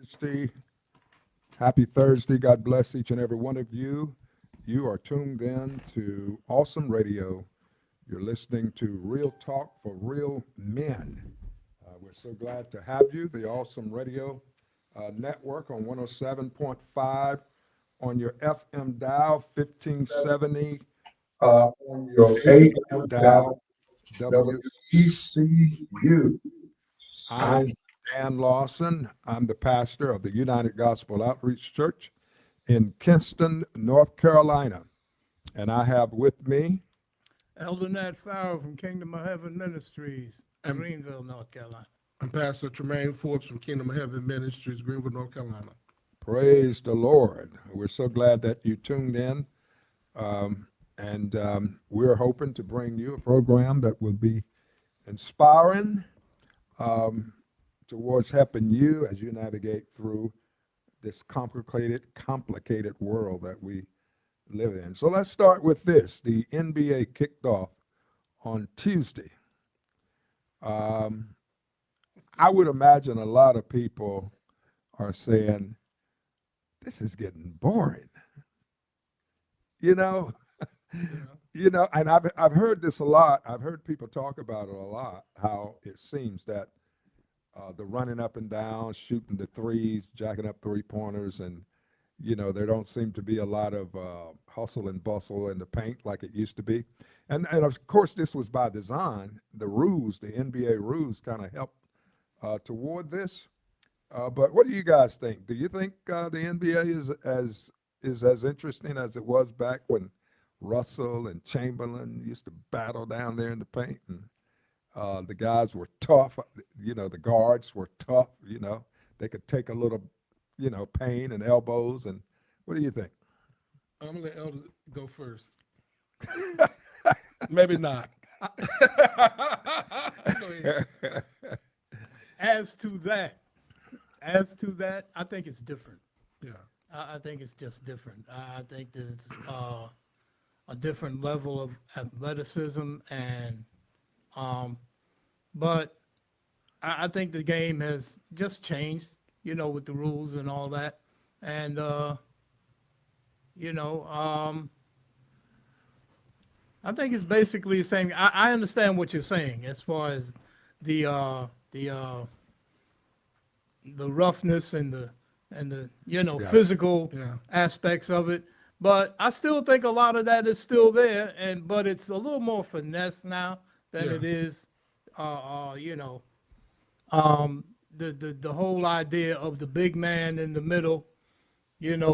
Thursday. Happy Thursday. God bless each and every one of you. You are tuned in to Awesome Radio. You're listening to Real Talk for Real Men. We're so glad to have you. The Awesome Radio Network on 107.5 on your FM dial, 1570 on your AM dial, WECU. I'm Dan Lawson. I'm the pastor of the United Gospel Outreach Church in Kinston, North Carolina. And I have with me Elder Nat Farrell from Kingdom of Heaven Ministries, Greenville, North Carolina. I'm Pastor Tremaine Forbes from Kingdom of Heaven Ministries, Greenville, North Carolina. Praise the Lord. We're so glad that you tuned in. And we're hoping to bring you a program that will be inspiring towards helping you as you navigate through this complicated world that we live in. So let's start with this. The NBA kicked off on Tuesday. I would imagine a lot of people are saying, this is getting boring. You know, and I've heard this a lot. I've heard people talk about it a lot, how it seems that the running up and down, shooting the threes, jacking up three-pointers, and, there don't seem to be a lot of hustle and bustle in the paint like it used to be. And of course, this was by design. The rules, the NBA rules kind of helped toward this. But what do you guys think? Do you think the NBA is as interesting as it was back when Russell and Chamberlain used to battle down there in the paint, and the guys were tough, the guards were tough, they could take a little, pain and elbows. And what do you think? I'm going to let Elder go first. Maybe not. Go ahead. As to that, I think it's different. Yeah. I think it's just different. I think there's a different level of athleticism, and but I think the game has just changed, with the rules and all that, and I think it's basically the same. I understand what you're saying as far as the roughness and the physical aspects of it, but I still think a lot of that is still there, but it's a little more finesse now than it is the whole idea of the big man in the middle,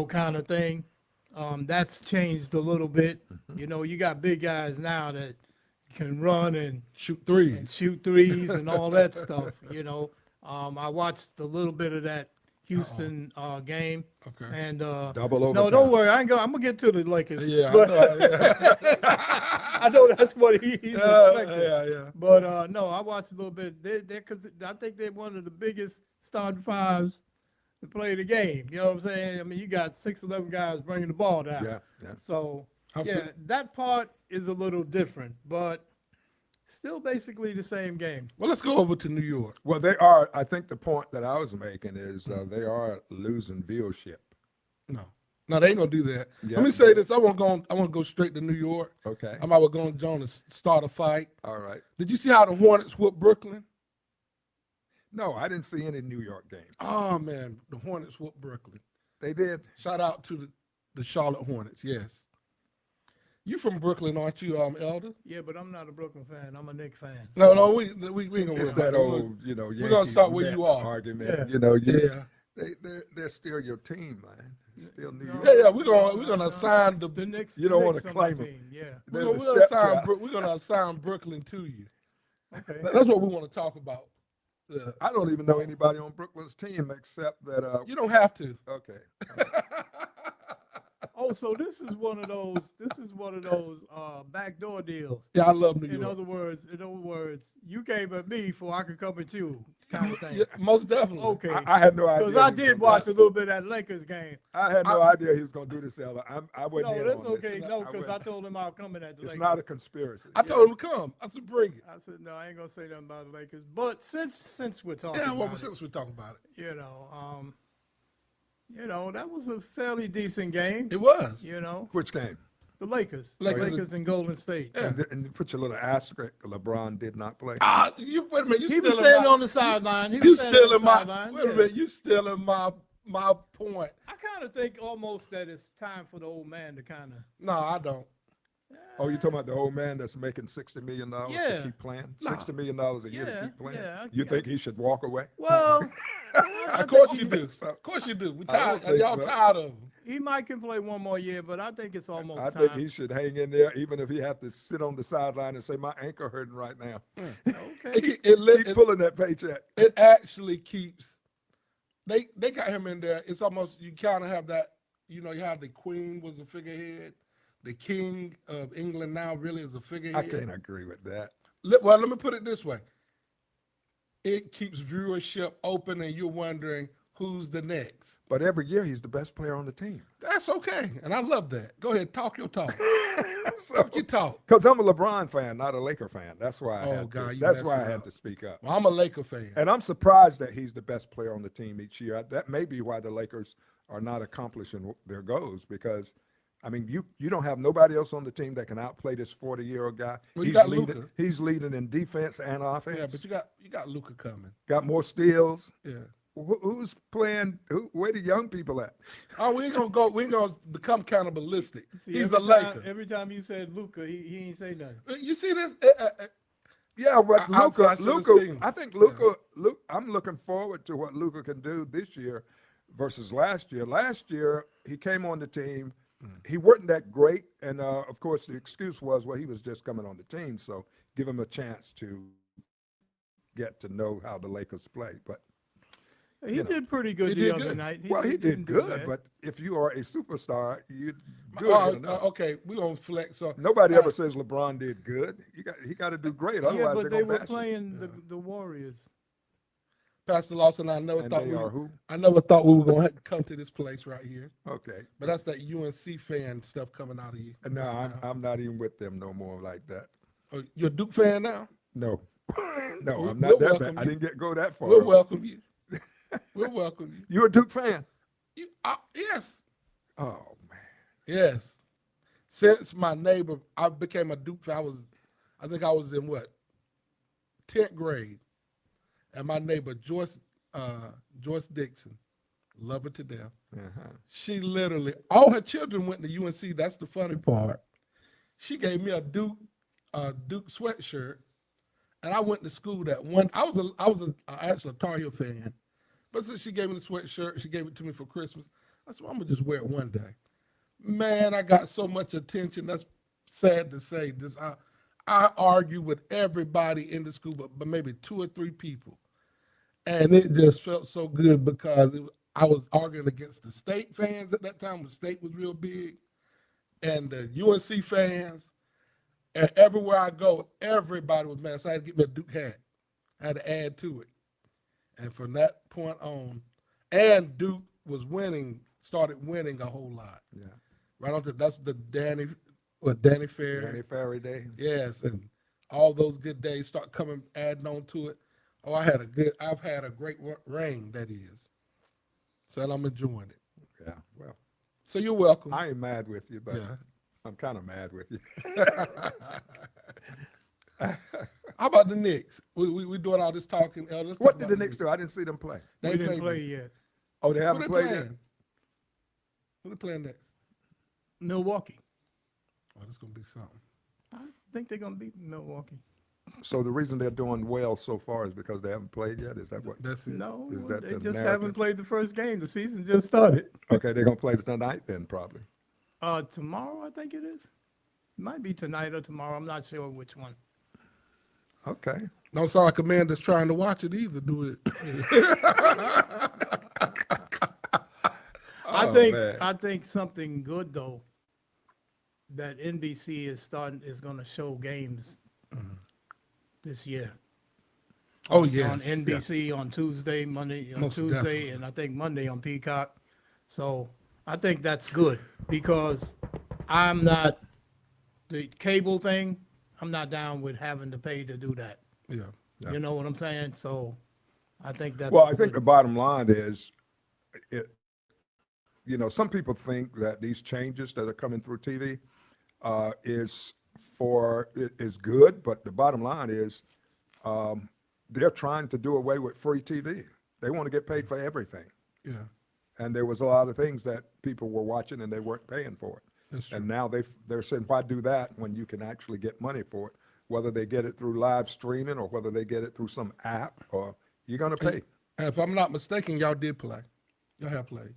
kind of thing. That's changed a little bit. You got big guys now that can run and shoot threes and all that stuff. I watched a little bit of that Houston game. Okay. And double overtime. No, don't worry. I'm gonna get to the Lakers. Yeah. But, I know that's what he's expecting. Yeah. But no, I watched a little bit. Because I think they're one of the biggest starting fives to play the game. You know what I'm saying? I mean, you got 6'11" guys bringing the ball down. Yeah. So that part is a little different, but still basically the same game. Well, let's go over to New York. Well, they are. I think the point that I was making is they are losing viewership. No, they ain't gonna do that. Yeah. Let me say this. I want to go straight to New York. Okay. I'm about going to start a fight. All right. Did you see how the Hornets whooped Brooklyn? No, I didn't see any New York games. Oh man, the Hornets whooped Brooklyn. They did. Shout out to the Charlotte Hornets. Yes. You from Brooklyn, aren't you, Elder? Yeah, but I'm not a Brooklyn fan. I'm a Knicks fan. No, we ain't gonna worry It's about that it. old, We're gonna start where you Mets are. argument. Yeah. They're still your team, man. Still New York. Yeah. We're gonna assign the Knicks. You don't the wanna Knicks are claim my 'em. team, yeah. They're we're the gonna stepchild. we're gonna assign Brooklyn to you. Okay. That's what we want to talk about. I don't even know anybody on Brooklyn's team except that. You don't have to. Okay. Oh, so this is one of those backdoor deals. Yeah, I love New In York. other words, you came at me before I could come at you, kind of thing. Yeah, most definitely. Okay. I had no idea. Because I he was did gonna watch do a little bit of that Lakers game. I had no idea he was going to do this, Ella. I wasn't No, in that's on okay. this. No, because I told him I'll come in at the It's Lakers. not a conspiracy. I told him to come. I said, bring it. I said, no, I ain't going to say nothing about the Lakers. But since we're talking Yeah, well, about since we're talking about it. it, You know, that was a fairly decent game. It was. You know, Which game? the Lakers, Lakers- Lakers and Golden State. Yeah. And put your little asterisk. LeBron did not play. You wait a minute. You He was stealing standing my, on the sideline. He You was standing on stealing the my. sideline. Wait a Yeah. minute. You stealing my point. I kind of think almost that it's time for the old man to kind of. No, I don't. Oh, you talking about the old man that's making $60 million to Yeah. keep playing? No. $60 million a year to Yeah, keep playing? yeah, You yeah. think he should walk away? Well, Of course you think do. so. Of course you do. We I don't tired. think Y'all so. tired of him. he might can play one more year, but I think it's almost I time. think he should hang in there, even if he have to sit on the sideline and say, "My ankle hurting right now." Okay. Keep pulling that paycheck. It actually keeps. They got him in there. It's almost you kind of have that. You know, you have the Queen was a figurehead. The King of England now really is a figurehead. I can't agree with that. Well, let me put it this way. It keeps viewership open, and you're wondering who's the next. But every year he's the best player on the team. That's okay, and I love that. Go ahead, talk your talk. Talk your talk. Because I'm a LeBron fan, not a Laker fan. That's why I Oh, had God, to, you that's why I messing had up. to speak up. Well, I'm a Laker fan. And I'm surprised that he's the best player on the team each year. That may be why the Lakers are not accomplishing their goals because, I mean, you don't have nobody else on the team that can outplay this 40-year-old guy. Well, you got leading. Luka. He's leading in defense and offense. Yeah, but you got Luka coming. got more steals. Yeah. Who's playing? Where the young people at? Oh, we ain't gonna go. We ain't gonna become cannibalistic. See, He's every a Laker. time, every time you said Luca, he ain't say nothing. You see this? Yeah, but I should've Luka, seen. I think Luka, I'm looking forward to what Luka can do this year versus last year. Last year, he came on the team. He wasn't that great, and of course, the excuse was, well, he was just coming on the team, so give him a chance to get to know how the Lakers play. But He You know. did pretty good He the did other good. night. well, he didn't did do good. bad. But if you are a superstar, you good. Oh, enough. okay, we gonna flex. So Nobody ever says LeBron did good. He got to do great. yeah, Otherwise, but they're they gonna were bash you. playing the Warriors. Pastor Lawson, I never And thought they we are who? I never thought we were gonna have to come to this place right here. Okay. But that's that UNC fan stuff coming out of you. No, I'm not even with them no more like that. Oh, you're a Duke fan now? No, no, We'll I'm not that welcome bad. I you. didn't go that far. We'll welcome you. We'll welcome you. You a Duke fan? Yes, Oh man. yes. Since my neighbor, I became a Duke fan. I think I was in what, 10th grade, and my neighbor Joyce Dixon, love her to death. Uh-huh. She literally, all her children went to UNC. That's the funny part. She gave me a Duke sweatshirt, and I went to school that one. I was actually a Tar Heel fan, but since she gave me the sweatshirt, she gave it to me for Christmas. I said, well, I'm gonna just wear it one day. Man, I got so much attention. That's sad to say. I argue with everybody in the school, but maybe 2 or 3 people, and it just felt so good because I was arguing against the State fans at that time when State was real big, and the UNC fans. And everywhere I go, everybody was mad. So I had to get me a Duke hat. I had to add to it. And from that point on, and Duke was started winning a whole lot. Yeah. Right on to that's the Danny Fair. Danny Ferry Day. Yes, and all those good days start coming, adding on to it. Oh, I've had a great reign, that is. So I'm enjoying it. Yeah. Well, So you're welcome. I ain't mad with you, but Yeah. I'm kind of mad with you. How about the Knicks? We doing all this talking. Let's talk What did about the Knicks do? I didn't see them play. They We didn't played play me. yet. Oh, they Who haven't they played yet. playing? Who they playing next? Milwaukee. Oh, this gonna be something. I think they're gonna beat Milwaukee. So the reason they're doing well so far is because they haven't played yet. Is that what? That's it. No, Is that they the just narrative? haven't played the first game. The season just started. Okay, they're gonna play tonight then, probably. Tomorrow I think it is. Might be tonight or tomorrow. I'm not sure which one. Okay. Don't sound like a man that's trying to watch it either. Do it. Oh, man. I think something good though that NBC is going to show games this year. Oh yes. On NBC on Tuesday, Monday on Most Tuesday, definitely. and I think Monday on Peacock. So I think that's good because I'm not the cable thing. I'm not down with having to pay to do that. Yeah. Yeah. You know what I'm saying? So I think that's Well, I think good. the bottom line is, you know, some people think that these changes that are coming through TV is good, but the bottom line is they're trying to do away with free TV. They want to get paid for everything. Yeah. And there was a lot of things that people were watching and they weren't paying for it. That's true. And now they're saying, why do that when you can actually get money for it? Whether they get it through live streaming or whether they get it through some app, or you're going to pay. And if I'm not mistaken, y'all did play. Y'all have played.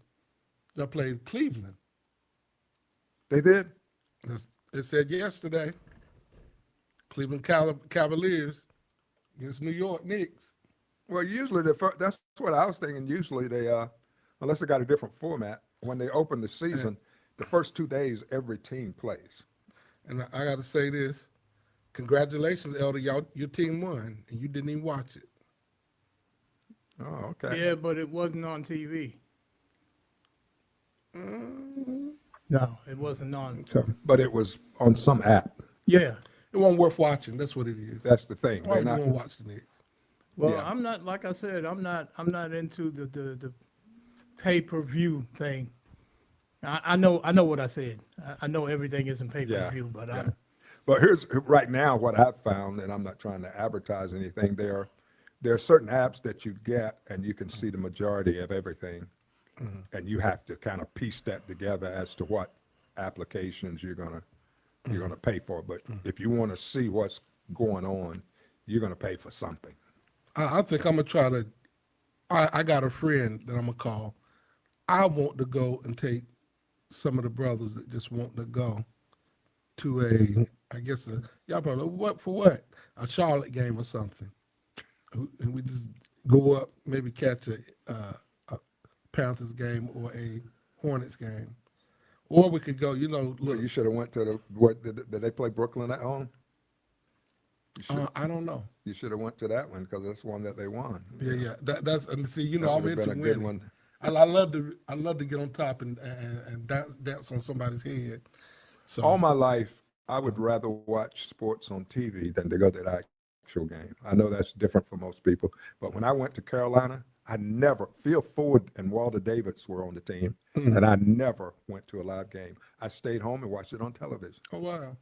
Y'all played Cleveland. They did? It said yesterday, Cleveland Cavaliers against New York Knicks. Well, usually that's what I was thinking. Usually they, unless they got a different format, when they open the season, the first 2 days, every team plays. And I got to say this. Congratulations, Elder. Your team won, and you didn't even watch it. Oh, okay. Yeah, but it wasn't on TV. No, it wasn't on. Okay. But it was on some app. Yeah. It wasn't worth watching. That's what it is. That's the thing. Why They're would you not. want to watch the Knicks? Well, Yeah. I'm not, like I said, I'm not into the pay-per-view thing. I know what I said. I know everything isn't pay-per-view, but Yeah. But here's right now what I've found, and I'm not trying to advertise anything. There are certain apps that you get, and you can see the majority of everything, and you have to kind of piece that together as to what applications you're gonna pay for. But if you want to see what's going on, you're gonna pay for something. I think I'm going to try to. I got a friend that I'm going to call. I want to go and take some of the brothers that just want to go to y'all probably, what? A Charlotte game or something. And we just go up, maybe catch a Panthers game or a Hornets game. Or we could go, Look, look, you should have went to did they play Brooklyn at home? I don't know. You should have went to that one because that's one that they won. Yeah. That's, and see, That I'm would have into been a good winning. one. I love to get on top and dance on somebody's head. So All my life, I would rather watch sports on TV than to go to the actual game. I know that's different for most people, but when I went to Carolina, Phil Ford and Walter Davis were on the team, and I never went to a live game. I stayed home and watched it on television. oh wow.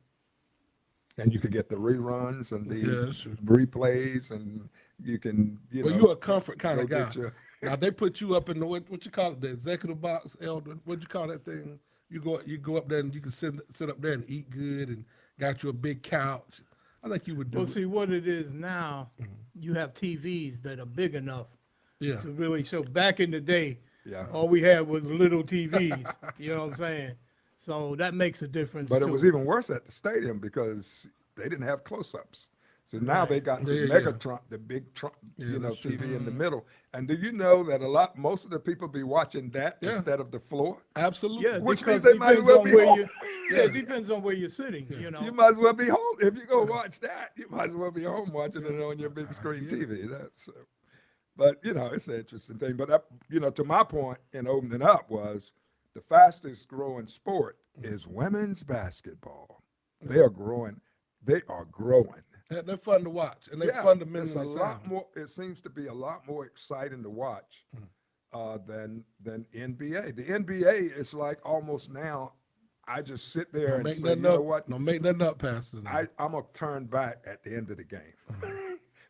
And you could get the reruns and Yeah, the that's true. replays, and you can, Well, you're a comfort kind go of guy. get your- Now they put you up in the what you call it, the executive box, Elder. What you call that thing? You go up there and you can sit up there and eat good and got you a big couch. I think you would do Well, it. see, what it is now, you have TVs that are big enough Yeah. to really show. Back in the day, Yeah. all we had was little TVs, you know what I'm saying? So that makes a difference But it too. was even worse at the stadium because they didn't have close-ups. So now they got the Yeah, Megatron, the big Yeah, that's true. TV in the middle. And do you know that most of the people be watching that Yeah. instead of the floor? Absolutely. Yeah, Which because means they might as depends well on be where home. you. Yeah, it depends on where you're sitting. You know. You might as well be home. If you go watch that, you might as well be home watching it on your big screen TV. But it's an interesting thing. But to my point in opening up was the fastest growing sport is women's basketball. They are growing. They're fun to watch, and they're it's fundamentally a lot sound. more. It seems to be a lot more exciting to watch than NBA. The NBA is like almost now. I just sit there Don't and make say, nothing you know up. what? Don't make nothing up, Pastor. I'm gonna turn back at the end of the game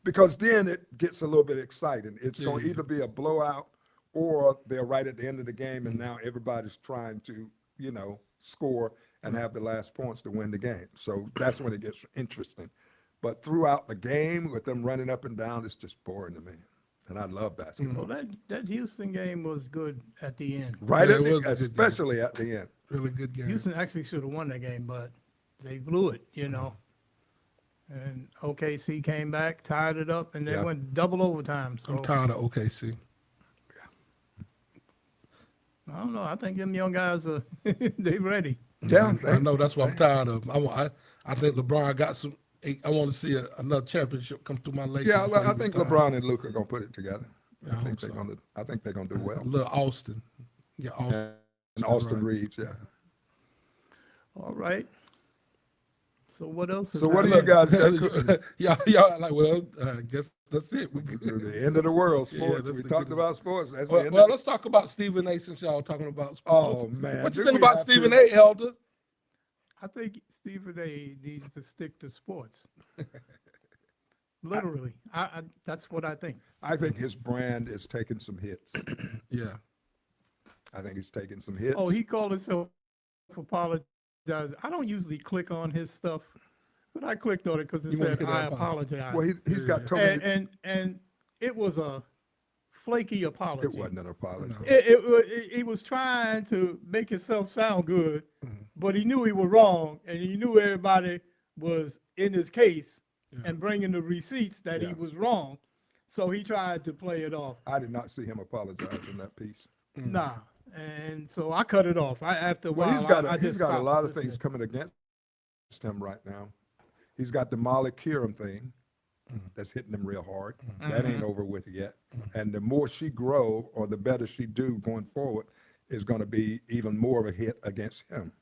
because then it gets a little bit exciting. It's gonna either be a blowout or they're right at the end of the game, and now everybody's trying to score and have the last points to win the game. So that's when it gets interesting. But throughout the game, with them running up and down, it's just boring to me. And I love basketball. Well, that Houston game was good at the end. Right Yeah, at it was the, a good game. especially at the end. Really good game. Houston actually should have won that game, but they blew it, And OKC came back, tied it up, and they Yeah. went double overtime. So I'm tired of OKC. I don't know. I think them young guys are they ready. Yeah, I know that's what I'm tired of. I think LeBron got some. I want to see another championship come through my Lakers. yeah. before I he think retire. LeBron and Luka are gonna put it together. Yeah, I I think hope they're so. gonna. I think they're gonna do well. Little Austin. Yeah, Austin. And Austin right. Reeves, yeah. All right. So what else? is So what do you happening? guys got cooking? y'all like, well, I guess that's it. We The end of the world, Yeah, sports. that's We the talked good- about sports. That's the Well, end well, of let's talk about Stephen A. Since y'all talking about sports. Oh, man. What you Do think we about have Stephen to? A. Elder? I think Stephen A. needs to stick to sports. Literally, I that's what I think. I think his brand is taking some hits. Yeah. I think he's taking some hits. Oh, he called himself apologize. I don't usually click on his stuff, but I clicked on it because it You wanna said hear that I apology? apologize. Well, he's got Yeah. totally. and it was a flaky apology. It wasn't an apology. No. He was trying to make himself sound good, Mhm. but he knew he was wrong, and he knew everybody was in his case Yeah. and bringing the receipts that he Yeah. was wrong. So he tried to play it off. I did not see him apologize in that piece. Mm. Nah, and so I cut it off. After a Well, while, he's got I he's just got a stopped lot of listening. things coming against him right now. He's got the Molly Kieran thing that's hitting him real hard. That ain't over with yet. And the more she grow or the better she do going forward is going to be even more of a hit against him.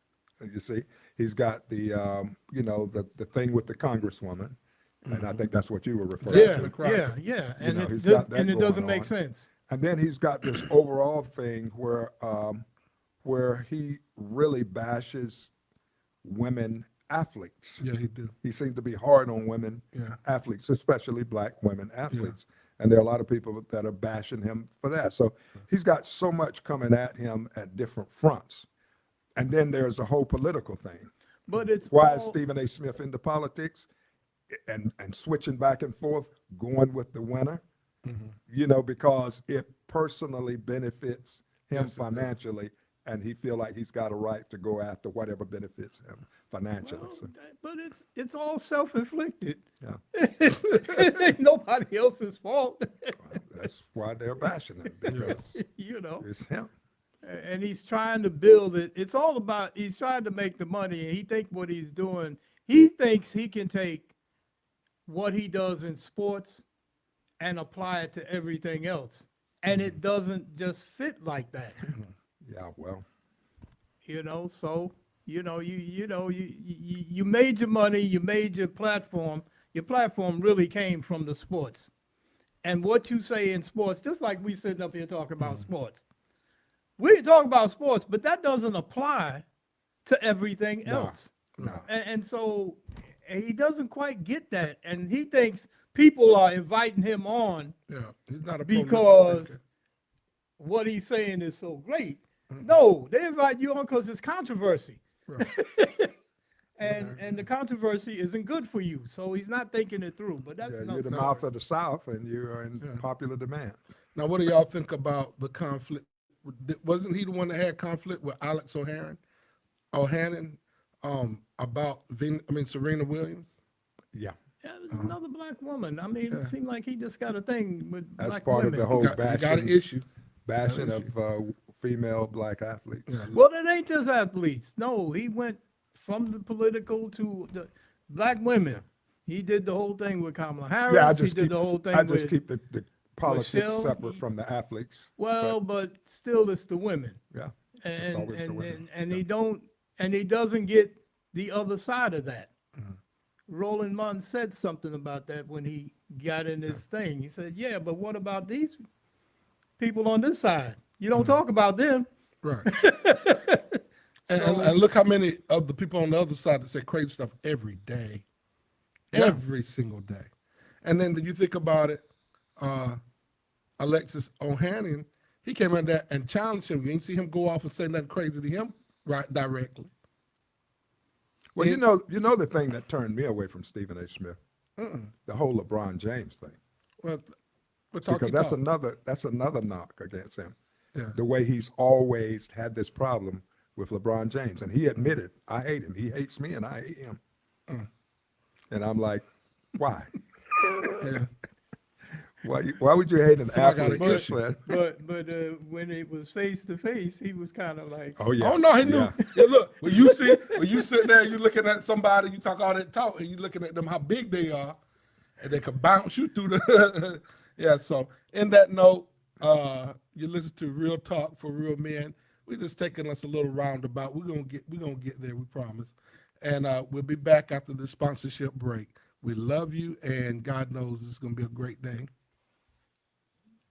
You see, he's got the the thing with the congresswoman, and I think that's what you were referring Yeah, to. the Crocker. yeah, You and know, it's he's just, got that and it doesn't going make on. sense. And then he's got this overall thing where he really bashes women athletes. Yeah, he do. He seems to be hard on women Yeah. athletes, especially black women athletes. And there are a lot of people that are bashing him for that. So he's got so much coming at him at different fronts. And then there's the whole political thing. But it's Why is all- Stephen A. Smith into politics and switching back and forth, going with the winner? You know, because it personally benefits him Yes, it does. financially, and he feel like he's got a right to go after whatever benefits him financially. Well, So, but it's all self-inflicted. yeah, It ain't nobody else's fault, that's why they're bashing him, because you know. it's him. And he's trying to build it. It's all about he's trying to make the money, and he think what he's doing. He thinks he can take what he does in sports and apply it to everything else, and it doesn't just fit like that. Yeah, well, You know, so you made your money, you made your platform. Your platform really came from the sports, and what you say in sports, just like we sitting up here talking about sports. We talk about sports, but that doesn't apply to everything No. else. no. And so he doesn't quite get that, and he thinks people are inviting him on Yeah. He's not a because prolific thinker. what he's saying is so great. No, they invite you on because it's controversy. Right. And the controversy isn't good for you. So he's not thinking it through. But that's Yeah, another you're the story. mouth of the South, and you're in Yeah. popular demand. Now, what do y'all think about the conflict? Wasn't he the one that had conflict with Alex O'Hannon, about Serena Williams? Yeah, Yeah, there's another black woman. I mean, Yeah. it seemed like he just got a thing with that's black part women. of the whole You got an bashing, issue. bashing issue. of female black athletes. Yeah. Well, it ain't just athletes. No, he went from the political to the black women. He did the whole thing with Kamala Harris. Yeah, I he just did keep, the whole thing I just with, keep the politics Michelle, separate from the athletes. well, but still it's the women. Yeah, And always the women. and he doesn't get the other side of that. Mm-hmm. Roland Martin said something about that when he got in his thing. He said, "Yeah, but what about these people on this side? You Mm-hmm. don't talk about them." Right. And look how many of the people on the other side that say crazy stuff every day, every single day. And then you think about it, Alexis Ohanian, he came in there and challenged him. You didn't see him go off and say nothing crazy to him right directly. well, It- you know the thing that turned me away from Stephen A. Smith, the whole LeBron James thing, Well, but talk because your talk. that's another knock against him. Yeah. The way he's always had this problem with LeBron James, and he admitted, I hate him. He hates me, and I hate him. And I'm like, why? Yeah. Why would you hate an So I got athlete? an this issue. way? But when it was face to face, he was kind of like, Oh yeah. Oh no, he knew. Yeah. Yeah, look, when you sit there, you looking at somebody, you talk all that talk, and you looking at them how big they are, and they could bounce you through the. Yeah. So in that note, you listen to Real Talk for Real Men. We're just taking us a little roundabout. We're gonna get there. We promise. And we'll be back after the sponsorship break. We love you, and God knows it's going to be a great day.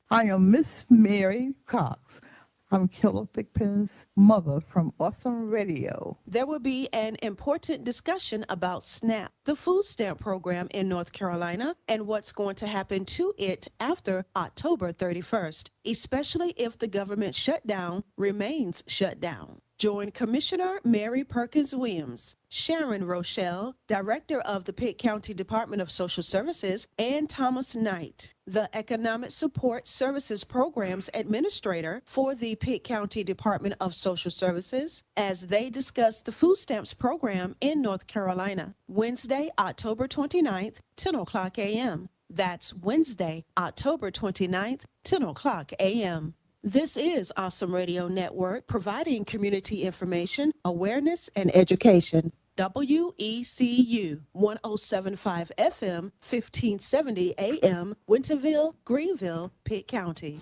I am Miss Mary Cox. I'm Killer Thigpen's mother from Awesome Radio. There will be an important discussion about SNAP, the food stamp program in North Carolina, and what's going to happen to it after October 31st, especially if the government shutdown remains shut down. Join Commissioner Mary Perkins Williams, Sharon Rochelle, Director of the Pitt County Department of Social Services, and Thomas Knight, the Economic Support Services Programs Administrator for the Pitt County Department of Social Services, as they discuss the food stamps program in North Carolina. Wednesday, October 29th, 10 o'clock a.m. That's Wednesday, October 29th, 10 o'clock a.m. This is Awesome Radio Network, providing community information, awareness, and education. WECU 1075 FM, 1570 AM, Winterville, Greenville, Pitt County.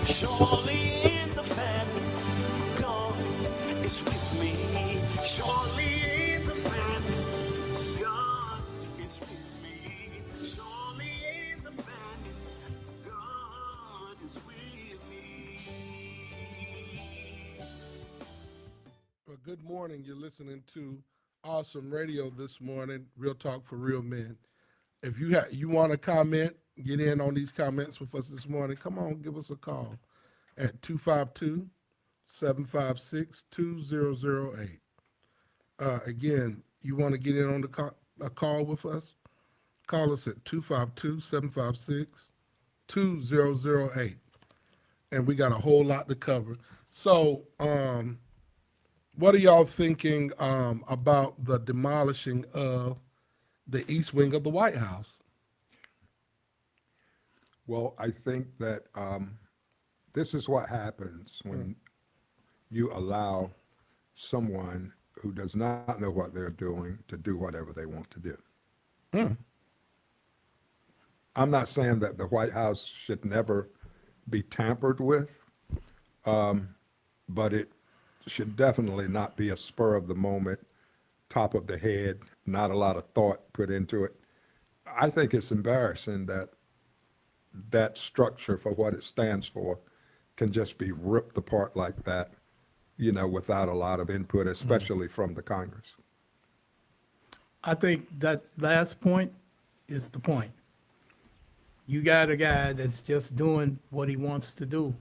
Surely in the family, God is with me. Surely in the family, God is with me. Surely in the family, God is with me. Well, good morning. You're listening to Awesome Radio this morning, Real Talk for Real Men. If you want to comment, get in on these comments with us this morning, come on, give us a call at 252-756-2008. Again, you want to get in on a call with us, call us at 252-756-2008. And we got a whole lot to cover. So, what are y'all thinking about the demolishing of the east wing of the White House? Well, I think that this is what happens when you allow someone who does not know what they're doing to do whatever they want to do. I'm not saying that the White House should never be tampered with, but it should definitely not be a spur of the moment, top of the head, not a lot of thought put into it. I think it's embarrassing that that structure for what it stands for can just be ripped apart like that, without a lot of input, especially from the Congress. I think that last point is the point. You got a guy that's just doing what he wants to do.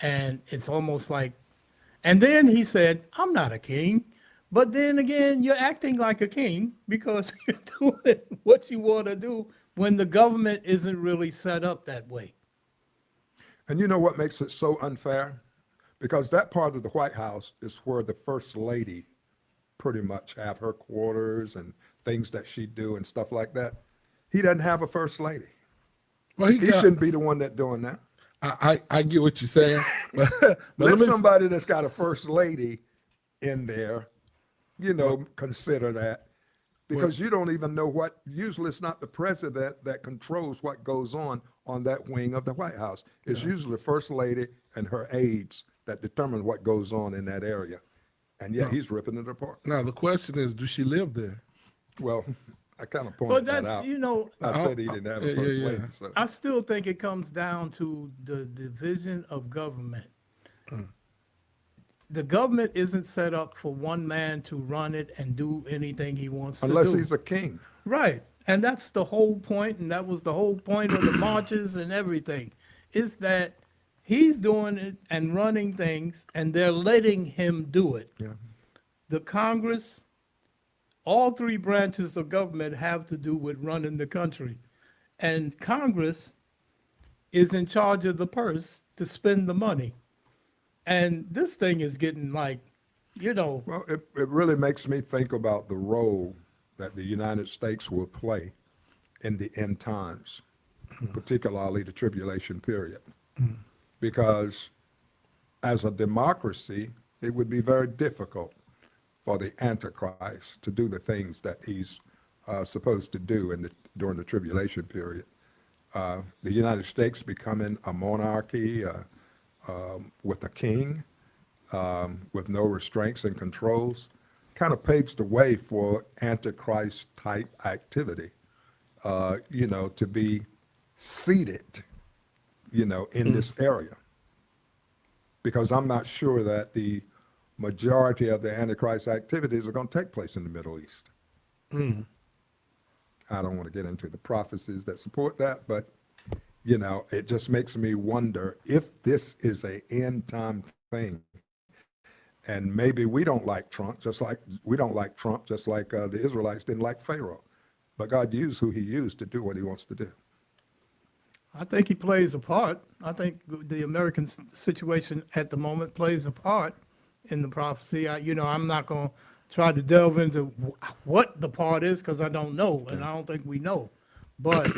And it's almost like, and then he said, I'm not a king. But then again, you're acting like a king because you're doing what you want to do when the government isn't really set up that way. And you know what makes it so unfair? Because that part of the White House is where the First Lady pretty much have her quarters and things that she do and stuff like that. He doesn't have a First Lady. Well, He shouldn't be the one that's doing that. I get what you're saying. but Let somebody that's got a First Lady in there, consider that. Because you don't even know usually it's not the president that controls what goes on that wing of the White House. It's usually the First Lady and her aides that determine what goes on in that area. And yet he's ripping it apart. Now, the question is, does she live there? Well, I kind of But pointed that that's, out. I said he didn't have a First Lady. So. I still think it comes down to the division of government. The government isn't set up for one man to run it and do anything he wants to do. Unless he's a king. Right. And that's the whole point, and that was the whole point of the marches and everything, is that he's doing it and running things, and they're letting him do it. Yeah. The Congress, all three branches of government have to do with running the country. And Congress is in charge of the purse to spend the money. And this thing is getting like, Well, it really makes me think about the role that the United States will play in the end times, particularly the tribulation period. Because as a democracy, it would be very difficult for the Antichrist to do the things that he's supposed to do during the tribulation period. The United States becoming a monarchy with a king, with no restraints and controls, kind of paves the way for Antichrist type activity, to be seated, in this area. Because I'm not sure that the majority of the Antichrist activities are going to take place in the Middle East. I don't want to get into the prophecies that support that, but it just makes me wonder if this is a end time thing. And maybe we don't like Trump, just like the Israelites didn't like Pharaoh. But God used who he used to do what he wants to do. I think he plays a part. I think the American situation at the moment plays a part in the prophecy. I'm not going to try to delve into what the part is because I don't know, and I don't think we know. But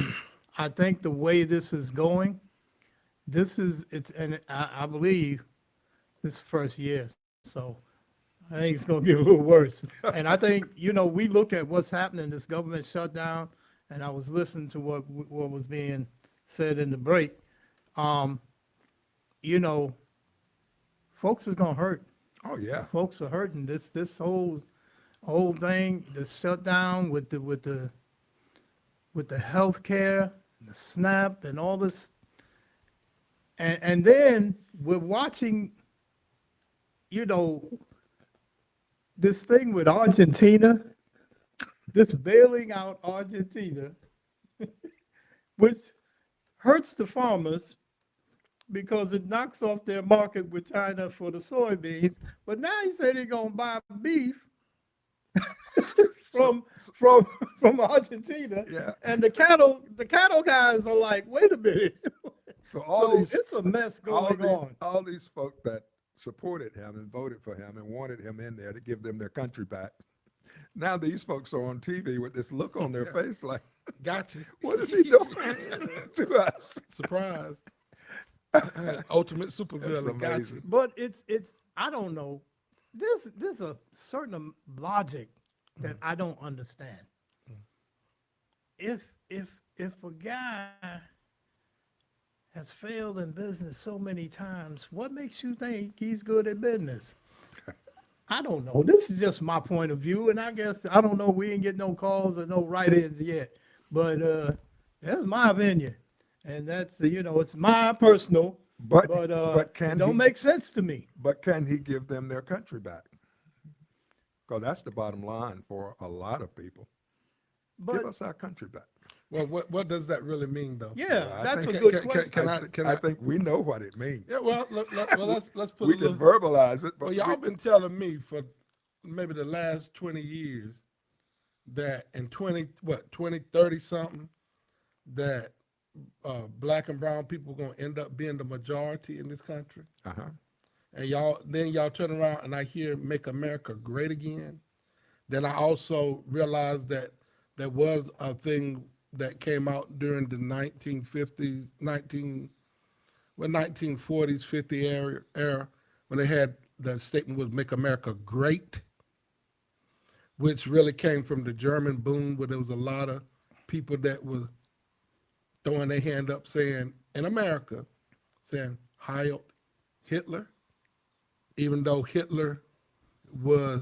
I think the way this is going, I believe this is the first year. So I think it's going to get a little worse. And I think, we look at what's happening, this government shutdown, and I was listening to what was being said in the break. Folks is going to hurt. Oh yeah. Folks are hurting. This whole thing, the shutdown with the health care, the SNAP, and all this, and then we're watching, this thing with Argentina, this bailing out Argentina, which hurts the farmers because it knocks off their market with China for the soybeans. But now he said he's gonna buy beef from Argentina. Yeah. And the cattle guys are like, wait a minute. So It's a mess going on. all these folk that supported him and voted for him and wanted him in there to give them their country back. Now these folks are on TV with this look on their face like, Gotcha. what is he doing to us? Surprise. Ultimate supervillain. Gotcha. amazing. But it's I don't know. There's a certain logic that I don't understand. If a guy has failed in business so many times, what makes you think he's good at business? I don't know. This is just my point of view, and I guess I don't know. We ain't get no calls or no write-ins yet, but that's my opinion, and that's it's my personal. But It don't make sense to me. But can he give them their country back? Because that's the bottom line for a lot of people. But Give us our country back. Well, what does that really mean, though? yeah, I that's a think- good question. I think we know what it means. Yeah. Well, let's put We a can little. verbalize it, but Well, y'all been telling me for maybe the last 20 years that in 2030 something, that black and brown people are going to end up being the majority in this country. uh-huh. And y'all turn around and I hear "Make America Great Again." Then I also realized that there was a thing that came out during the 1950s, 1940s, 50 era when they had the statement was "Make America Great," which really came from the German boom, where there was a lot of people that was throwing their hand up saying, in America, saying Heil Hitler, even though Hitler was,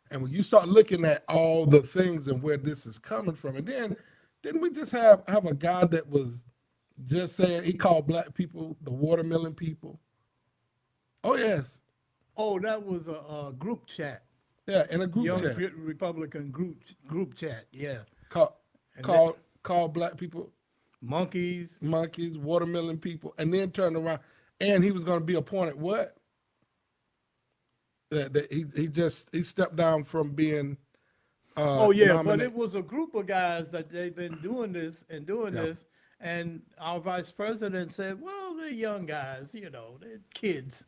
and when you start looking at all the things and where this is coming from, and then didn't we just have a guy that was just saying, he called black people the watermelon people? Oh, yes. Oh, that was a group chat. Yeah, in a group Young chat. Republican group chat. Yeah, Called black people monkeys. monkeys, watermelon people, and then turned around, and he was going to be appointed what? That he stepped down from being. Oh yeah, but nominated. it was a group of guys that they've been doing this and doing Yeah. this, and our vice president said, "Well, they're young guys, they're kids."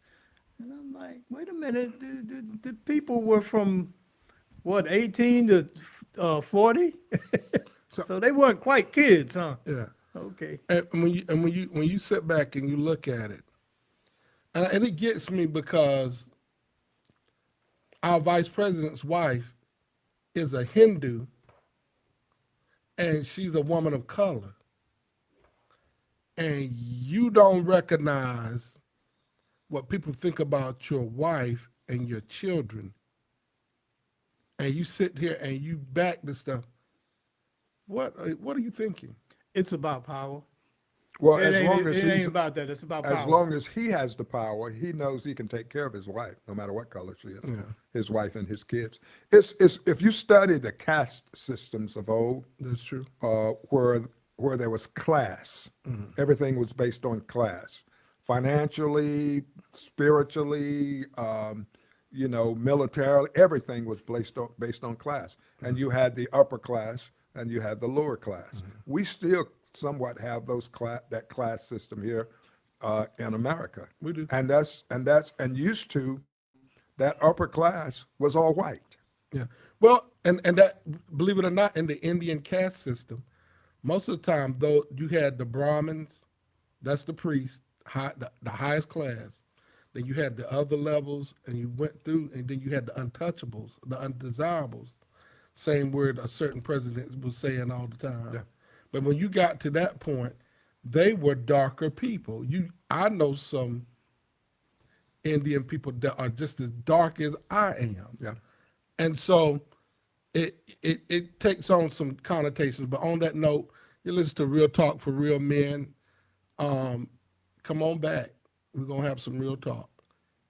And I'm like, "Wait a minute, the people were from what 18 to 40, so they weren't quite kids, huh?" Yeah. Okay. And when you sit back and you look at it, and it gets me because our vice president's wife is a Hindu, and she's a woman of color, and you don't recognize what people think about your wife and your children and you sit here and you back this stuff, what are you thinking? It's about power. Well, It as ain't, long as it ain't he's, about that. It's about as power. long as he has the power, he knows he can take care of his wife, no matter what color she is, his wife and his kids. It's if you study the caste systems of old, That's true. where there was class, everything was based on class, financially, spiritually, militarily, everything was based on class. And you had the upper class and you had the lower class. We still somewhat have that class system here in America. We do. And used to, that upper class was all white. Yeah. Well, and that, believe it or not, in the Indian caste system, most of the time, though, you had the Brahmins, that's the priest, the highest class. Then you had the other levels, and you went through, and then you had the untouchables, the undesirables. Same word a certain president was saying all the time. Yeah. But when you got to that point, they were darker people. I know some Indian people that are just as dark as I am. Yeah. And so it takes on some connotations. But on that note, you listen to Real Talk for Real Men. Come on back. We're going to have some real talk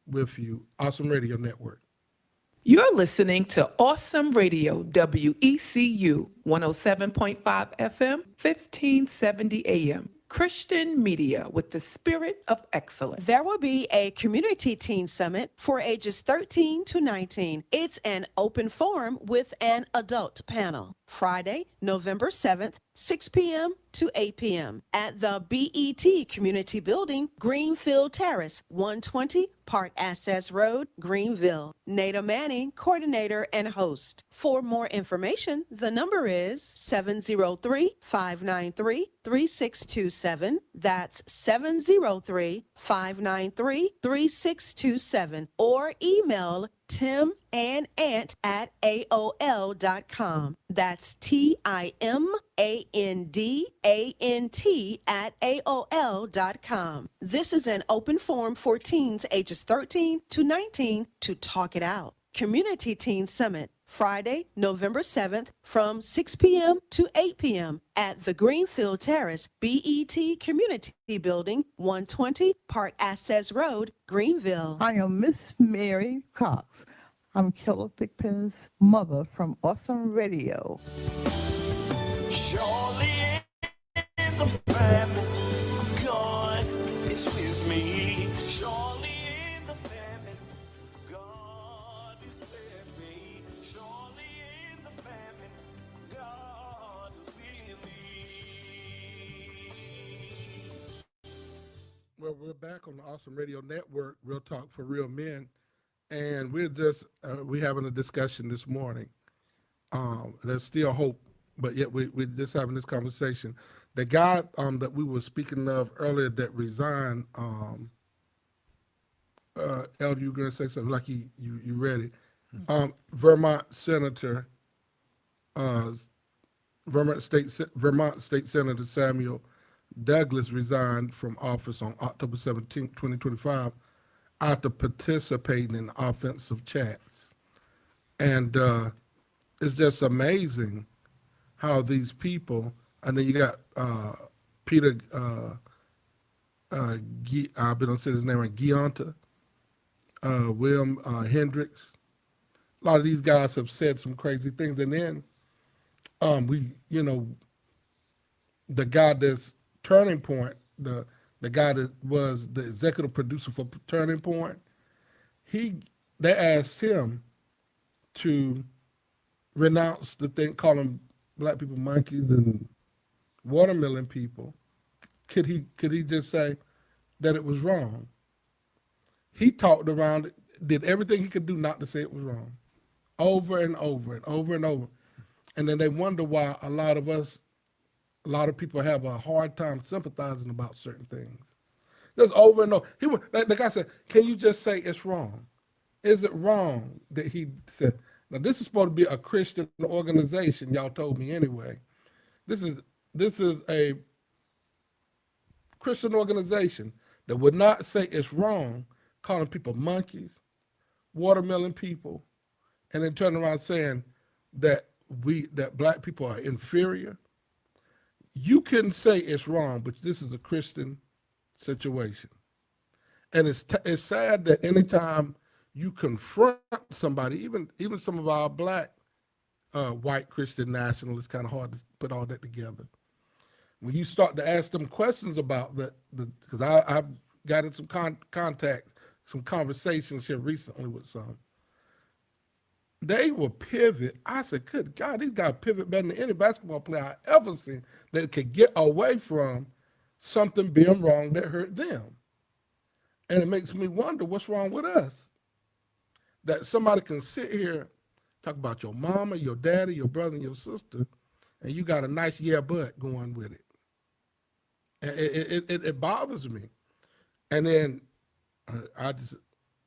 with you. Awesome Radio Network. You're listening to Awesome Radio, WECU 107.5 FM, 1570 AM. Christian media with the spirit of excellence. There will be a community teen summit for ages 13 to 19. It's an open forum with an adult panel. Friday, November 7th, 6 p.m. to 8 p.m. at the BET Community Building, Greenfield Terrace, 120 Park Access Road, Greenville. Nada Manning, coordinator and host. For more information, the number is 703-593-3627. That's 703-593-3627. Or email Tim and Ant at AOL.com. That's TIMANDANT at AOL.com. This is an open forum for teens ages 13 to 19 to talk it out. Community Teen Summit, Friday, November 7th from 6 p.m. to 8 p.m. at the Greenfield Terrace, BET Community Building, 120 Park Access Road, Greenville. I am Miss Mary Cox. I'm Killer Thigpen's mother from Awesome Radio. Surely in the family, God is with me. Surely in the family, God is with me. Surely in the family, God is with me. Well, we're back on the Awesome Radio Network, Real Talk for Real Men. And we're just, we're having a discussion this morning. There's still hope, but yet we're just having this conversation. The guy that we were speaking of earlier that resigned, Elder, you were going to say something like you read it. Vermont Senator, Vermont State Senator Samuel Douglas resigned from office on October 17, 2025, after participating in offensive chats. And it's just amazing how these people, and then you got Peter, I've been on say his name right, Gionta, William Hendricks. A lot of these guys have said some crazy things. And then the guy that's Turning Point, the guy that was the executive producer for Turning Point, they asked him to renounce the thing, calling black people monkeys and watermelon people. Could he just say that it was wrong? He talked around it, did everything he could do not to say it was wrong, over and over and over and over. And then they wonder why a lot of people have a hard time sympathizing about certain things. Just over and over. The guy said, can you just say it's wrong? Is it wrong that he said, now this is supposed to be a Christian organization, y'all told me anyway. This is a Christian organization that would not say it's wrong calling people monkeys, watermelon people, and then turn around saying that that black people are inferior. You can say it's wrong, but this is a Christian situation. And it's sad that anytime you confront somebody, even some of our black white Christian nationalists, kind of hard to put all that together. When you start to ask them questions about because I've got in some contact, some conversations here recently with some, they will pivot. I said, good God, these guys pivot better than any basketball player I ever seen that could get away from something being wrong that hurt them. And it makes me wonder what's wrong with us. That somebody can sit here, talk about your mama, your daddy, your brother, and your sister, and you got a nice but going with it. And it bothers me. And then I just,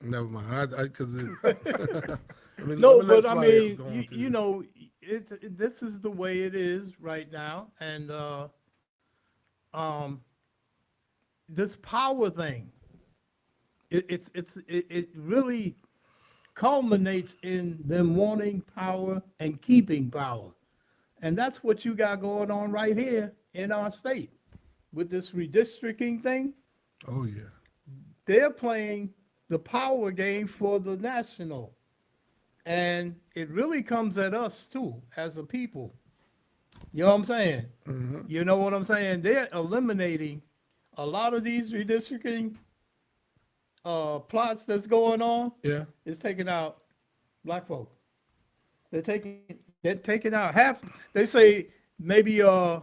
never mind, because No, but I mean, you know, this is the way it is right now, and this power thing, it really culminates in them wanting power and keeping power, and that's what you got going on right here in our state with this redistricting thing. Oh yeah, They're playing the power game for the national. And it really comes at us too, as a people. You know what I'm saying? mm-hmm. You know what I'm saying? They're eliminating a lot of these redistricting plots that's going on. Yeah, It's taking out black folk. They're taking out half. They say maybe a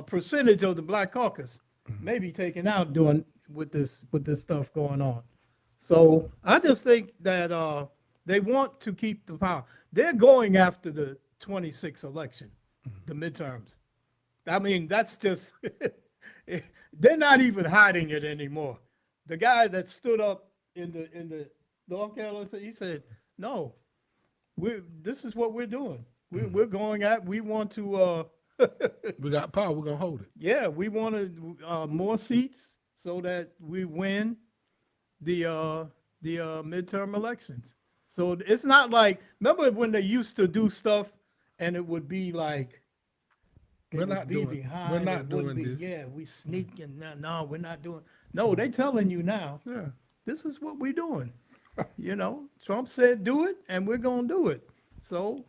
percentage of the Black Caucus may be taken out doing with this stuff going on. So I just think that they want to keep the power. They're going after the 26 election, the midterms. I mean, that's just, they're not even hiding it anymore. The guy that stood up in the North Carolina, he said, no, this is what we're doing. We're going at, we want to, we got power, we're going to hold it. yeah, we want more seats so that we win the midterm elections. So it's not like, remember when they used to do stuff and it would be like, We're not doing this. Yeah, we sneaking. No, we're not doing. No, they telling you now, Yeah. this is what we're doing. You know, Trump said do it and we're going to do it. So,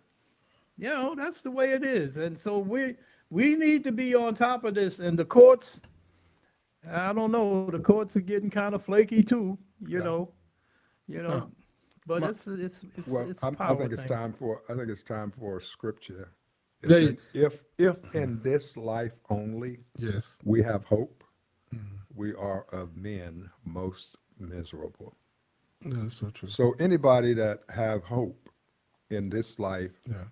you know, that's the way it is. And so we need to be on top of this. And the courts, I don't know, the courts are getting kind of flaky too, you know. But it's Well, a I power think it's thing. time for scripture. They- If in this life only Yes. we have hope, we are of men most miserable. Yeah, that's so true. So anybody that have hope in this life, Yeah.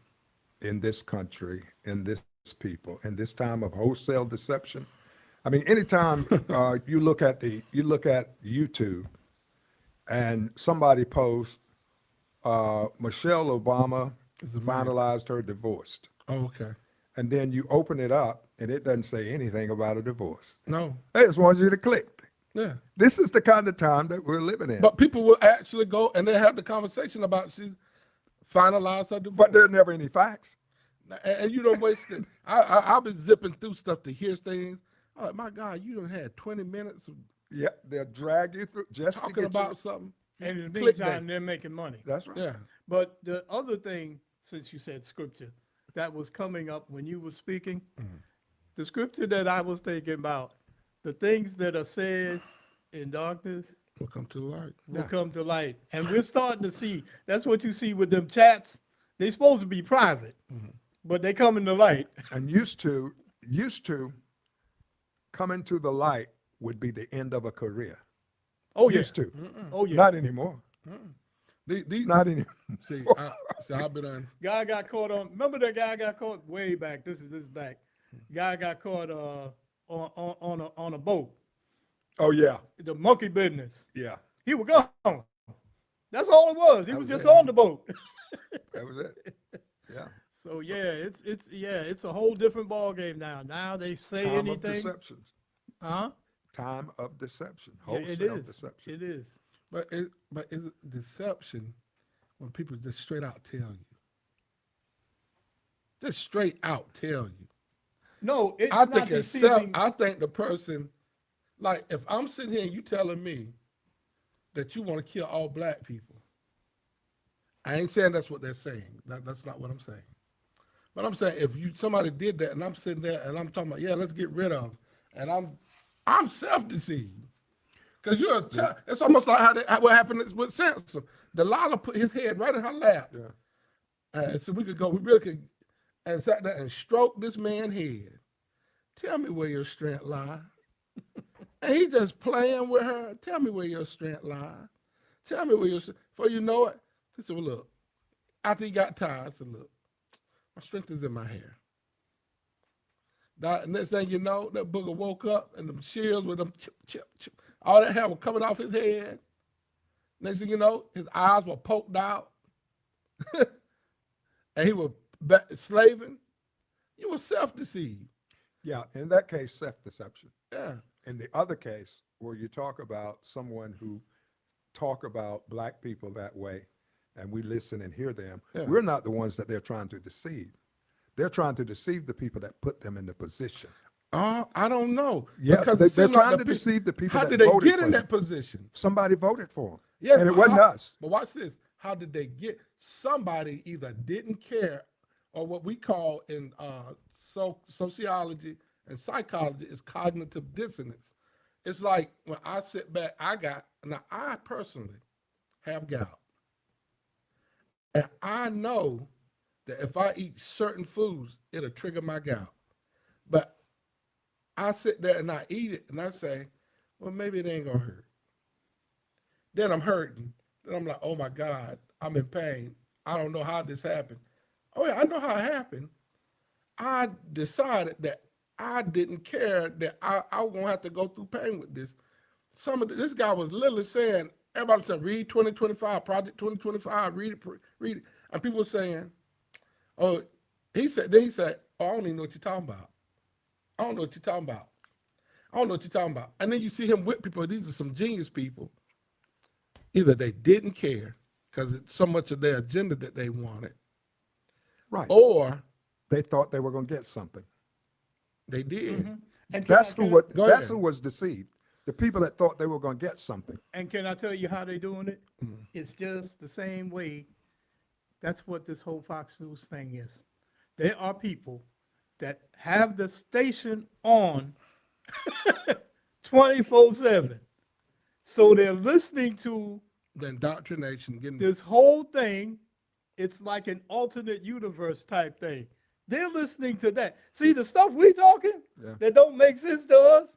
in this country, in this people, in this time of wholesale deception. I mean, anytime you look at YouTube and somebody posts, Michelle Obama finalized her divorce. Oh, okay. And then you open it up and it doesn't say anything about a divorce. No. They just want you to click. Yeah. This is the kind of time that we're living in. But people will actually go and they have the conversation about she finalized her divorce. But there are never any facts. And you don't waste it. I've been zipping through stuff to hear things. I'm like, my God, you done had 20 minutes of Yeah, they'll drag you through just to talking get about you. something. And in the Clickbait. meantime, they're making money. That's right. Yeah. But the other thing, since you said scripture, that was coming up when you were speaking, the scripture that I was thinking about, the things that are said in darkness Welcome to the light. will come to light. And we're starting to see, that's what you see with them chats. They're supposed to be private, but they come in the light. And used to coming to the light would be the end of a career. Oh, yeah. Used to. Oh, yeah. Not anymore. These, Not anymore. see, I've been on. Guy got caught on, remember that guy got caught way back? This back. Guy got caught on a boat, Oh yeah. the monkey business. Yeah. He was gone. That's all it was. He That was was just it. on the boat. That was it. Yeah. So yeah, it's a whole different ball game now. Now they say Time of anything. deceptions. Huh? Time of deception. Yeah, it Wholesale is. deception. It is. But is it deception when people just straight out tell you. Just straight out tell you. No, it's I not think it's deceiving. I think the person, like if I'm sitting here and you telling me that you want to kill all black people, I ain't saying that's what they're saying. That's not what I'm saying. But I'm saying if somebody did that and I'm sitting there and I'm talking about, yeah, let's get rid of, and I'm self-deceived. Because it's almost like what happened with Samson. Delilah put his head right in her lap. Yeah. And so we really could, and sat there and stroked this man's head. Tell me where your strength lie. And he just playing with her. Tell me where your strength lie. Tell me where your strength. Before you know it, he said, well, look. After he got tired, I said, look, my strength is in my hair. Next thing you know, that booger woke up and them shears with them chip, chip, chip. All that hair was coming off his head. Next thing you know, his eyes were poked out. And he was slaving. You were self-deceived. Yeah, in that case, self-deception. Yeah. In the other case, where you talk about someone who talk about black people that way, and we listen and hear them, Yeah. we're not the ones that they're trying to deceive. They're trying to deceive the people that put them in the position. I don't know. Yeah, Because they're it seemed trying like to the deceive the people How that did they voted get for in them. that position? Somebody voted for them. Yes, and it but wasn't us. But watch this. How did they get? Somebody either didn't care, or what we call in sociology and psychology is cognitive dissonance. It's like when I sit back, I personally have gout. And I know that if I eat certain foods, it'll trigger my gout. But I sit there and I eat it and I say, well, maybe it ain't gonna hurt. Then I'm hurting. Then I'm like, oh my God, I'm in pain. I don't know how this happened. Oh yeah, I know how it happened. I decided that I didn't care that I was gonna have to go through pain with this. This guy was literally saying, everybody said, read 2025, Project 2025, read it. And people were saying, oh, he said, oh, I don't even know what you're talking about. I don't know what you're talking about. I don't know what you're talking about. And then you see him with people, these are some genius people. Either they didn't care because it's so much of their agenda that they wanted, Right. or They thought they were going to get something. they did. And That's can who Go that's ahead. who was deceived. The people that thought they were going to get something. And can I tell you how they doing it? It's just the same way. That's what this whole Fox News thing is. There are people that have the station on 24/7. So they're listening to The indoctrination, getting this whole thing. It's like an alternate universe type thing. They're listening to that. See the stuff we talking Yeah. that don't make sense to us?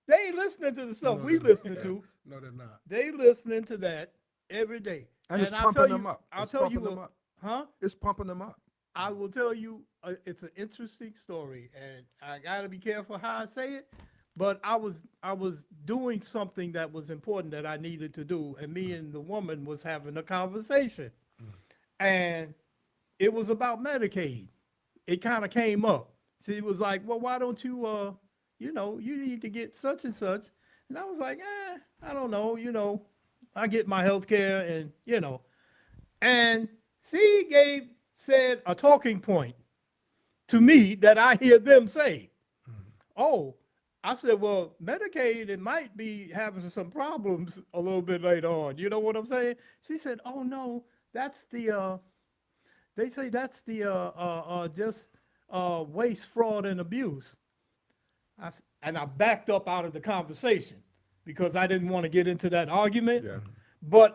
They ain't listening to the stuff No, we they're listening not. to. No, they're not. They listening to that every day. And it's I'll pumping tell them you- up. I'll It's tell pumping you, them up. huh? It's pumping them up. I will tell you, it's an interesting story, and I gotta be careful how I say it. But I was doing something that was important that I needed to do, and me and the woman was having a conversation, and it was about Medicaid. It kind of came up. She was like, "Well, why don't you, you need to get such and such," and I was like, I don't know, I get my health care, and and she said a talking point to me that I hear them say. Oh, I said, well, Medicaid, it might be having some problems a little bit later on. You know what I'm saying? She said, oh no, that's they say that's just waste, fraud, and abuse. And I backed up out of the conversation because I didn't want to get into that argument. Yeah. But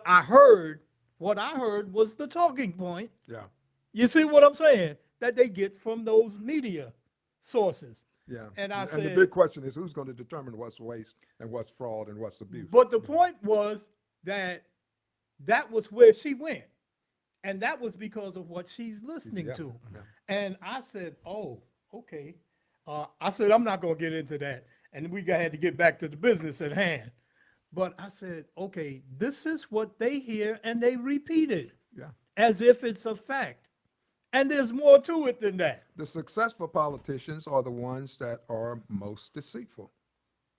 what I heard was the talking point. Yeah. You see what I'm saying? That they get from those media sources. Yeah. And I the said- big question is who's going to determine what's waste and what's fraud and what's abuse? But the point was that was where she went. And that was because of what she's listening Yeah, to. yeah. And I said, oh, okay. I said, I'm not going to get into that. And we had to get back to the business at hand. But I said, okay, this is what they hear and they repeat it Yeah. as if it's a fact. And there's more to it than that. The successful politicians are the ones that are most deceitful.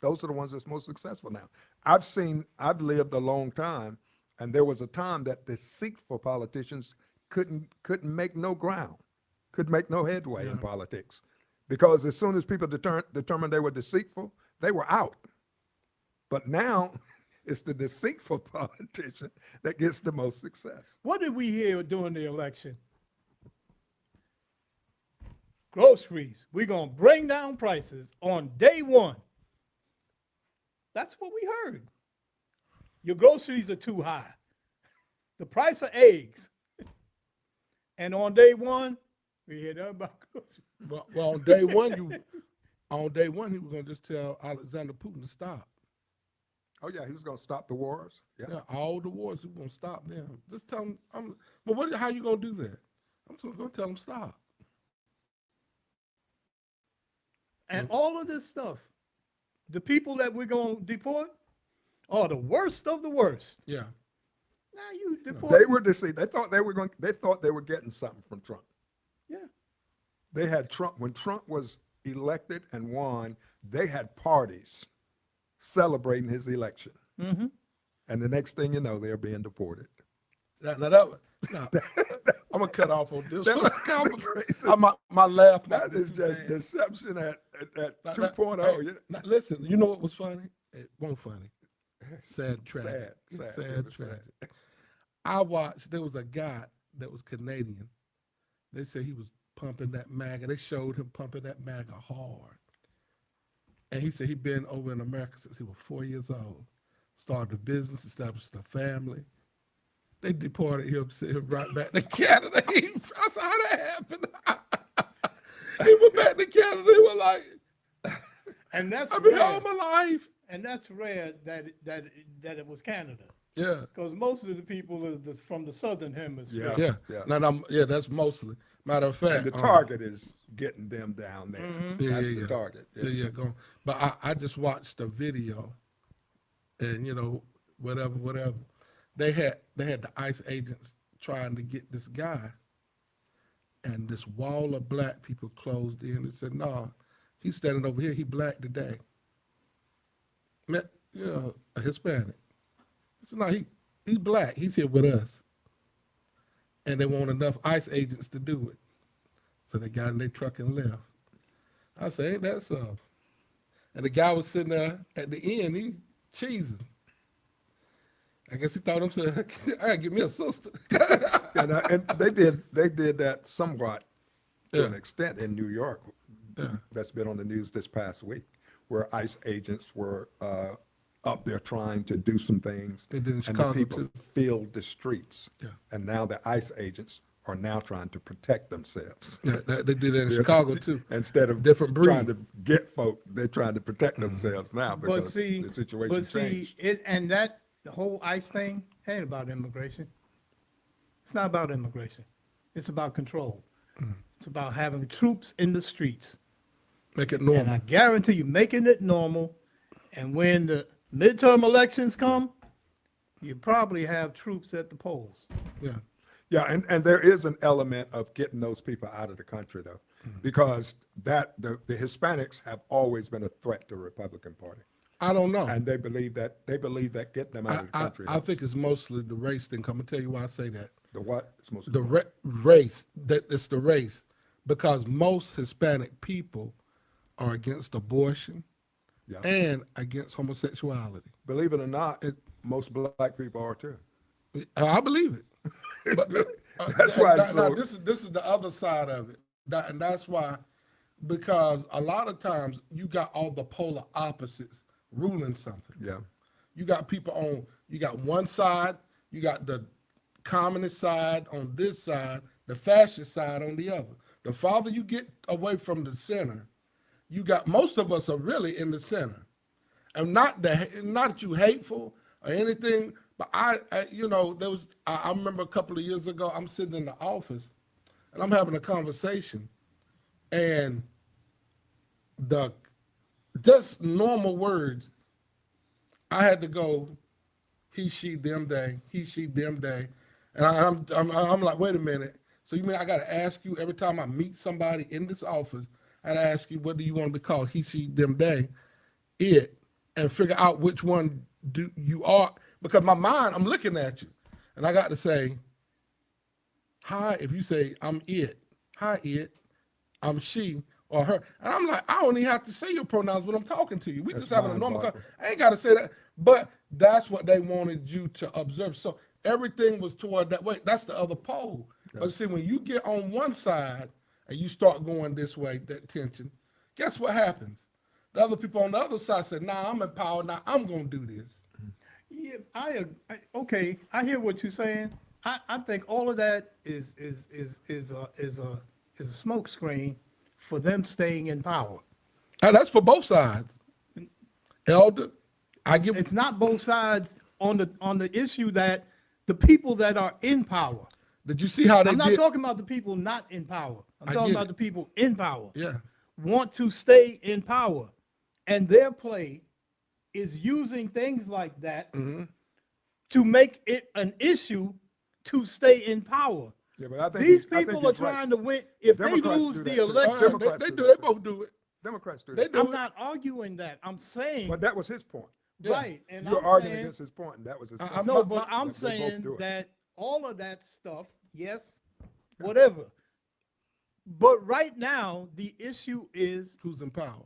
Those are the ones that's most successful now. I've lived a long time, And there was a time that deceitful politicians couldn't make no ground, could make no headway in politics, because as soon as people determined they were deceitful, they were out. But now it's the deceitful politician that gets the most success. What did we hear during the election? Groceries. We're going to bring down prices on day one. That's what we heard. Your groceries are too high. The price of eggs. And on day one, we hear nothing about groceries. Well, on day one, he was gonna just tell Alexander Putin to stop. Oh yeah, he was going to stop the wars. Yeah. Yeah, all the wars, he was gonna stop them. Just tell him. But how you gonna do that? I'm just gonna tell him stop. And all of this stuff, the people that we're going to deport are the worst of the worst. Yeah. Now you deport. They were deceived. They thought they were getting something from Trump. Yeah. They had Trump when Trump was elected and won. They had parties celebrating his election, Mm-hmm. and the next thing you know, they're being deported. I'm gonna cut off on this That one. was kind of crazy. My laugh. That is just deception at 2.0. You know? Now, listen, you know what was funny? It wasn't funny. Sad, tragic. Sad. Sad, It was tragic. sad. I watched. There was a guy that was Canadian. They said he was pumping that MAGA. They showed him pumping that MAGA hard. And he said he'd been over in America since he was 4 years old. Started a business, established a family. They deported him, sent him right back to Canada. I said, how that happened? He went back to Canada. They were like, And that's I've been rare. all my life. And that's rare that it was Canada, Yeah. because most of the people are from the southern hemisphere. Yeah. Yeah. That's mostly. Matter of fact. And the target is getting them down there. Yeah, That's yeah, the yeah. target. Yeah, go. But I just watched a video, and whatever. They had the ICE agents trying to get this guy, and this wall of black people closed in and said, "No, he's standing over here. He black today." Man, a Hispanic. I said, "No, he's black. He's here with us." And they want enough ICE agents to do it, so they got in their truck and left. I said, "Ain't that so?" And the guy was sitting there at the end, he cheesing. I guess he thought himself, I gotta get me a sister. And they did that somewhat to an Yeah. extent in New York. Yeah. That's been on the news this past week, where ICE agents were up there trying to do some things. They did in and Chicago, the people too. filled the streets. Yeah. And now the ICE agents are now trying to protect themselves. Yeah, they did that in Chicago too. Instead of Different breed. trying to get folk, they're trying to protect themselves now But because see, the situation changed. the whole ICE thing ain't about immigration. It's not about immigration. It's about control. It's about having troops in the streets. Make it And I normal. guarantee you, making it normal. And when the midterm elections come, you probably have troops at the polls. Yeah. Yeah, and there is an element of getting those people out of the country though, because the Hispanics have always been a threat to the Republican Party, I don't know. and they believe that getting them out of the country. I think it's mostly the race thing. I'm gonna tell you why I say that. the what? It's most The race, that it's the race, because most Hispanic people are against abortion Yeah. and against homosexuality. Believe it or not, most black people are too. I believe it. But That's why it's now, so- this is the other side of it, and that's why, because a lot of times you got all the polar opposites ruling something. Yeah. You got people you got one side, you got the communist side on this side, the fascist side on the other. The farther you get away from the center, you got, most of us are really in the center. And not that you hateful or anything, but I remember a couple of years ago, I'm sitting in the office and I'm having a conversation, and just normal words, I had to go, he, she, them, they, he, she, them, they. And I'm like, wait a minute. So you mean I got to ask you every time I meet somebody in this office, I got to ask you, what do you want to be called? He, she, them, they, it, and figure out which one do you are. because my mind, I'm looking at you, and I got to say, hi. If you say I'm it, hi it, I'm she or her, and I'm like, I don't even have to say your pronouns when I'm talking to you. We That's just having a normal. mind-boggling. I ain't got to say that, but that's what they wanted you to observe. So everything was toward that way. That's the other pole. But see, when you get on one side and you start going this way, that tension, guess what happens? The other people on the other side said, "Nah, I'm in power. Now I'm gonna do this." Yeah, okay. I hear what you're saying. I think all of that is a smoke screen for them staying in power. And that's for both sides. Elder, I give. It's not both sides on the issue that the people that are in power. Did you see how they I'm not did? talking about the people not in power. I'm I talking get about it. the people in power. Yeah. Want to stay in power, and their play is using things like that Mm-hmm. to make it an issue to stay in power. Yeah, but I think These I think people are he's right. trying to win. If Democrats they lose do the that too. election, Democrats They do do. They that. both do it. Democrats do They that. do I'm it. not arguing that. I'm saying But that was his point. Yeah. right, and You're I'm arguing saying, against his point, and that was his I- point. I'm no, not- but I'm They both saying do it. that all of that stuff, yes, whatever. But right now, the issue is Who's in power?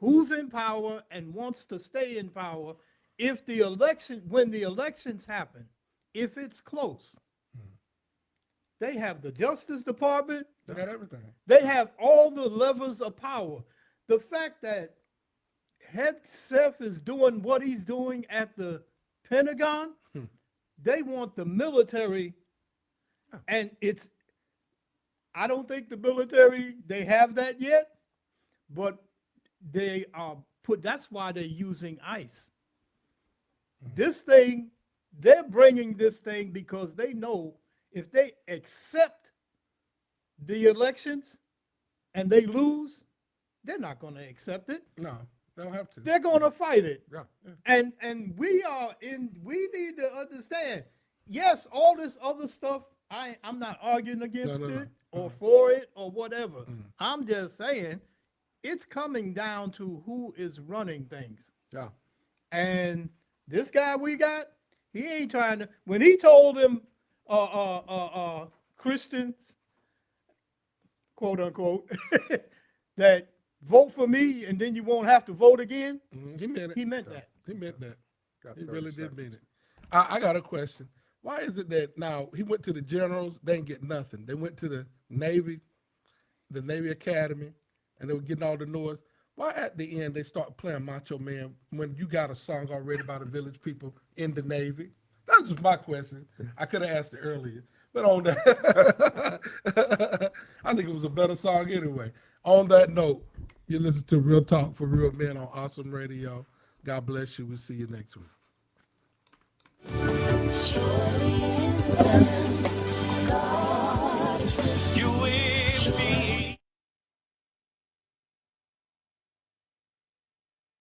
who's in power and wants to stay in power. If the election, when the elections happen, if it's close, they have the Justice Department, They got everything. they have all the levers of power. The fact that Hegseth is doing what he's doing at the Pentagon, they want the military, and I don't think the military, they have that yet, but they are that's why they're using ICE. This thing, they're bringing this thing because they know if they accept the elections and they lose, they're not going to accept it. No, they don't have to. They're going to fight it. Yeah. And we need to understand, yes, all this other stuff, I'm not arguing against No. it or for it or whatever. I'm just saying it's coming down to who is running things. Yeah. And this guy we got, he ain't trying to, when he told them Christians, quote unquote, that vote for me and then you won't have to vote again, He meant it. he meant that. He meant that. Got He 30 really did seconds. mean it. I got a question. Why is it that now he went to the generals, they didn't get nothing. They went to the Navy Academy, and they were getting all the noise. Why at the end they start playing Macho Man when you got a song already by the Village People in the Navy? That was just my question. I could have asked it earlier. But on that, I think it was a better song anyway. On that note, you listen to Real Talk for Real Men on Awesome Radio. God bless you. We'll see you next week. Surely in